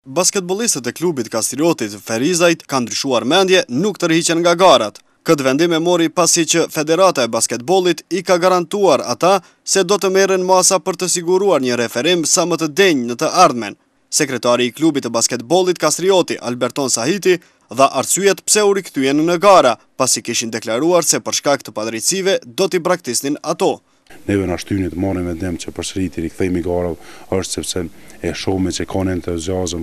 Basketbolistët e klubit Kastriotit Ferizajt kanë ndryshuar mendje, nuk tërhiqen nga garat. Këtë vendim e mori pasi që Federata e Basketbollit i ka garantuar ata se do të merren masa për të siguruar një referim sa më të denjë në të ardhmen. Sekretari i klubit të basketbollit Kastrioti, Alberton Sahiti, dha arsyet pse u rikthyen në gara, pasi kishin deklaruar se për shkak të padrejtësive do t'i braktisnin ato. Neve në shtynit marrim vendim që përsëri të rikthehemi gara është sepse e shohim që ka një entuziazëm,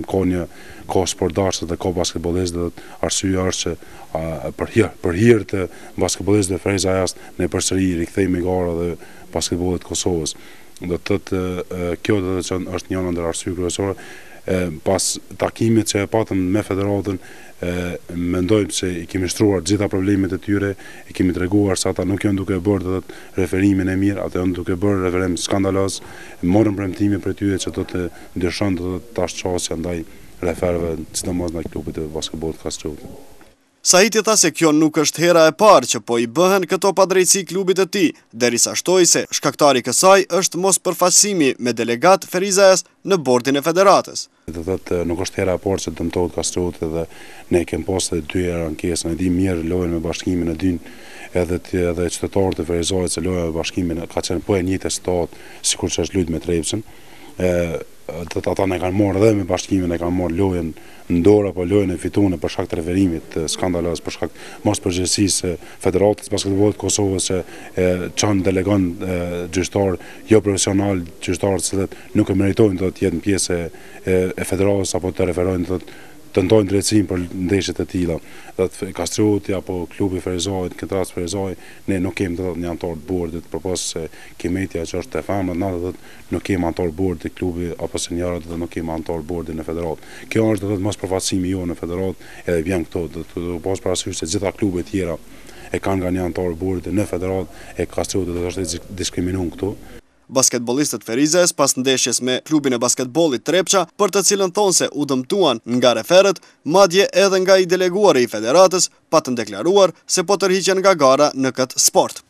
ka sportdarë dhe ka basketbollistë, arsyeja është që për hir të basketbollistëve Ferizajt ne përsëri rikthehemi gara dhe basketbollit të Kosovës. Do të thotë kjo do të thotë është një ndër arsyet kryesore. Pas takimit që e patëm me federatën, mendojmë se i kemi shtruar gjitha problemet e tyre, i kemi treguar se ata nuk janë duke bërë referimin e mirë, ata janë duke bërë referim skandaloz, morën premtime për tyre që do të ndryshon të tash çësia ndaj referëve, sidomos ndaj klubit të basketbollit Kastriotit. Sahiti tha se kjo nuk është hera e parë që po i bëhen këto padrejtësi klubit të tij, derisa shtoi se shkaktari i kësaj është mospërfaqësimi me delegat Ferizajs në bordin e federatës. Do thotë nuk është hera e parë që dëmtohet Kastrioti dhe ne kemi pasur 2 herë ankesën, e di mirë lojën me bashkimin e dyn, edhe qytetarët e Ferizajt se loja me bashkimin ka qenë po e njëjtë situatë sikur që është luajtur me Trepçën. Ata ne kanë marrë dhe me bashkimin e kanë marrë lojën në dorë apo lojën e fituar për shkak të referimit skandaloz, për shkak mospërgjegjësisë Federatës Basketbollit të Kosovës që çon delegon gjyqtar jo profesional, gjyqtarë që nuk e meritojnë të jetë pjesë e federatës apo të referojnë të ndojnë drejtësinë për ndeshjet e tilla. Kastrioti apo klubi Ferizajt, këtë rast Ferizaj, ne nuk kemi një antar të bordit, përpos se kimetja që është e famë, nuk kemi antar të bordit të klubi apo senjorët dhe nuk kemi antar të bordit në federat. Kjo është mospërfaqësimi jo në federat, edhe vjen këto, do pas parasysh se gjitha klubet tjera e kanë nga një antar të bordit në federat, e Kastrioti do të është diskriminuar këtu. Basketbollistët Ferizajs pas ndeshjes me klubin e basketbollit Trepça, për të cilën thonë se u dëmtuan nga referët, madje edhe nga i deleguari i federatës, pa të deklaruar se po tërhiqen nga gara në këtë sport.